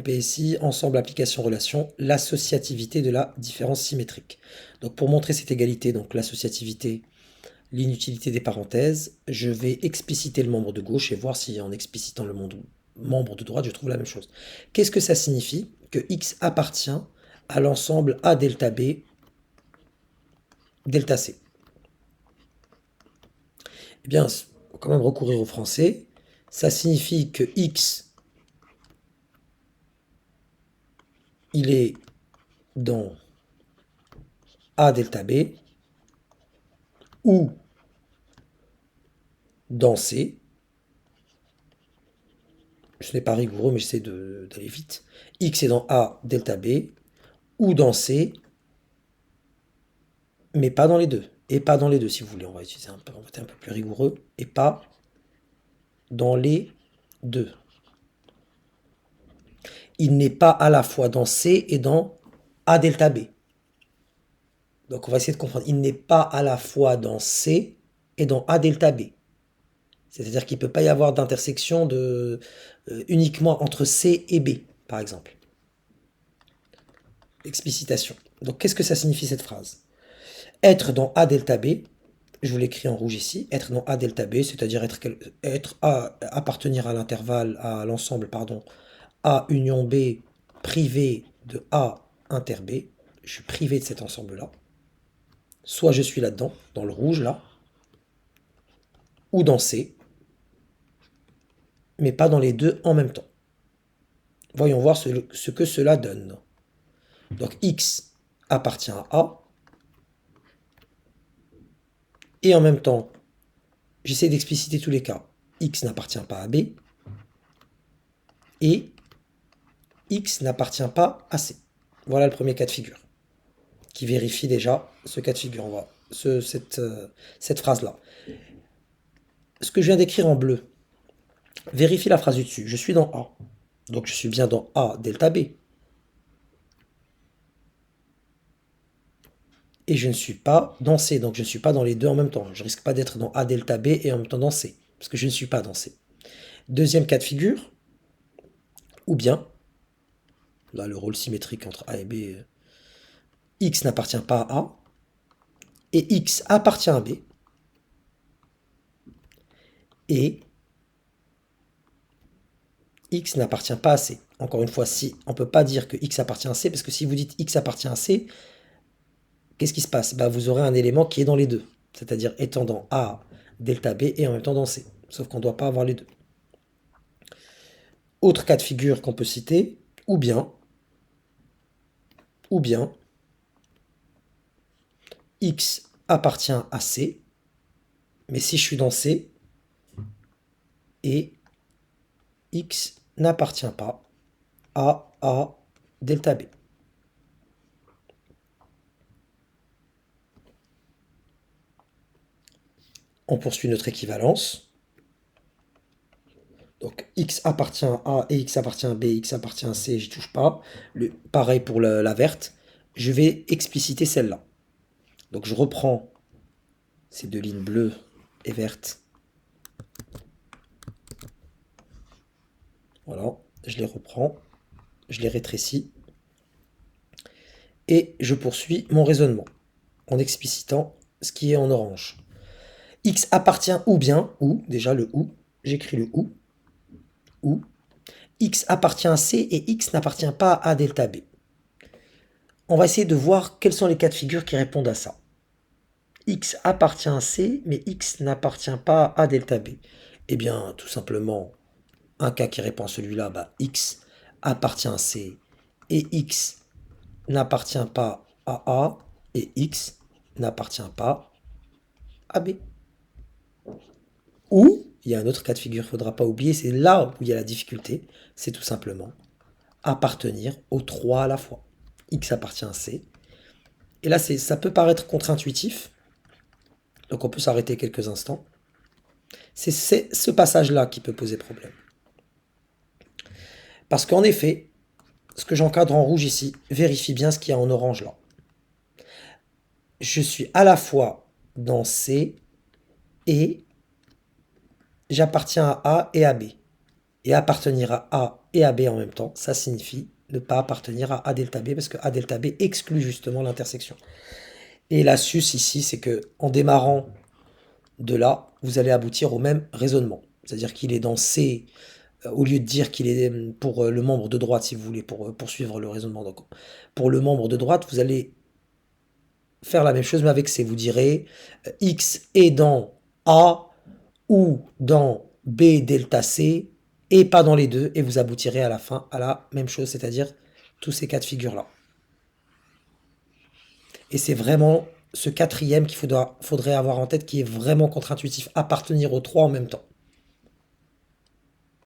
PSI, ensemble, application, relation, l'associativité de la différence symétrique. Donc pour montrer cette égalité, donc l'associativité, l'inutilité des parenthèses, je vais expliciter le membre de gauche et voir si en explicitant le membre de droite, je trouve la même chose. Qu'est-ce que ça signifie? Que X appartient à l'ensemble A delta B, delta C. Eh bien, il faut quand même recourir au français. Ça signifie que X, il est dans A delta B, ou dans C. Ce n'est pas rigoureux, mais j'essaie d'aller vite. X est dans A delta B, ou dans C, mais pas dans les deux. Et pas dans les deux, si vous voulez. On va utiliser on va être un peu plus rigoureux. Et pas dans les deux. Il n'est pas à la fois dans C et dans A delta B. Donc on va essayer de comprendre. Il n'est pas à la fois dans C et dans A delta B. C'est-à-dire qu'il ne peut pas y avoir d'intersection uniquement entre C et B, par exemple. Explicitation. Donc qu'est-ce que ça signifie cette phrase? Être dans A delta B, je vous l'écris en rouge ici, être dans A delta B, c'est-à-dire appartenir à l'intervalle, à l'ensemble, pardon, A union B privé de A inter B. Je suis privé de cet ensemble-là. Soit je suis là-dedans, dans le rouge là, ou dans C, mais pas dans les deux en même temps. Voyons voir ce que cela donne. Donc X appartient à A, et en même temps, j'essaie d'expliciter tous les cas. X n'appartient pas à B, et X n'appartient pas à C. Voilà le premier cas de figure, qui vérifie déjà ce cas de figure. On va, cette phrase-là. Ce que je viens d'écrire en bleu, vérifie la phrase du dessus. Je suis dans A, donc je suis bien dans A delta B. Et je ne suis pas dans C, donc je ne suis pas dans les deux en même temps. Je risque pas d'être dans A delta B et en même temps dans C, parce que je ne suis pas dans C. Deuxième cas de figure, ou bien, là le rôle symétrique entre A et B, X n'appartient pas à A, et X appartient à B, et X n'appartient pas à C. Encore une fois, si on ne peut pas dire que X appartient à C, parce que si vous dites X appartient à C, qu'est-ce qui se passe? Bah, vous aurez un élément qui est dans les deux, c'est-à-dire étant dans A delta B et en même temps dans C, sauf qu'on ne doit pas avoir les deux. Autre cas de figure qu'on peut citer, ou bien, X appartient à C, mais si je suis dans C, et X n'appartient pas à A delta B. On poursuit notre équivalence. Donc X appartient à A et X appartient à B, X appartient à C, j'y touche pas. Pareil pour la verte. Je vais expliciter celle-là. Donc je reprends ces deux lignes bleues et vertes. Voilà, je les reprends, je les rétrécis. Et je poursuis mon raisonnement en explicitant ce qui est en orange. X appartient ou bien, ou, déjà le ou, j'écris le ou, X appartient à C et X n'appartient pas à A delta B. On va essayer de voir quels sont les cas de figure qui répondent à ça. X appartient à C, mais X n'appartient pas à A delta B. Eh bien, tout simplement, un cas qui répond à celui-là, bah, X appartient à C et X n'appartient pas à A et X n'appartient pas à B. Ou, il y a un autre cas de figure qu'il ne faudra pas oublier, c'est là où il y a la difficulté, c'est tout simplement appartenir aux trois à la fois. X appartient à C. Et là, ça peut paraître contre-intuitif, donc on peut s'arrêter quelques instants. C'est ce passage-là qui peut poser problème. Parce qu'en effet, ce que j'encadre en rouge ici, vérifie bien ce qu'il y a en orange là. Je suis à la fois dans C et j'appartiens à A et à B. Et appartenir à A et AB en même temps, ça signifie ne pas appartenir à A delta B, parce que A delta B exclut justement l'intersection. Et l'astuce ici, c'est que en démarrant de là, vous allez aboutir au même raisonnement. C'est-à-dire qu'il est dans C, au lieu de dire qu'il est pour le membre de droite, si vous voulez, pour poursuivre le raisonnement. Donc, pour le membre de droite, vous allez faire la même chose, mais avec C. Vous direz X est dans A ou dans B delta C, et pas dans les deux, et vous aboutirez à la fin à la même chose, c'est-à-dire tous ces cas de figure-là. Et c'est vraiment ce quatrième qu'il faudrait avoir en tête, qui est vraiment contre-intuitif, appartenir aux trois en même temps.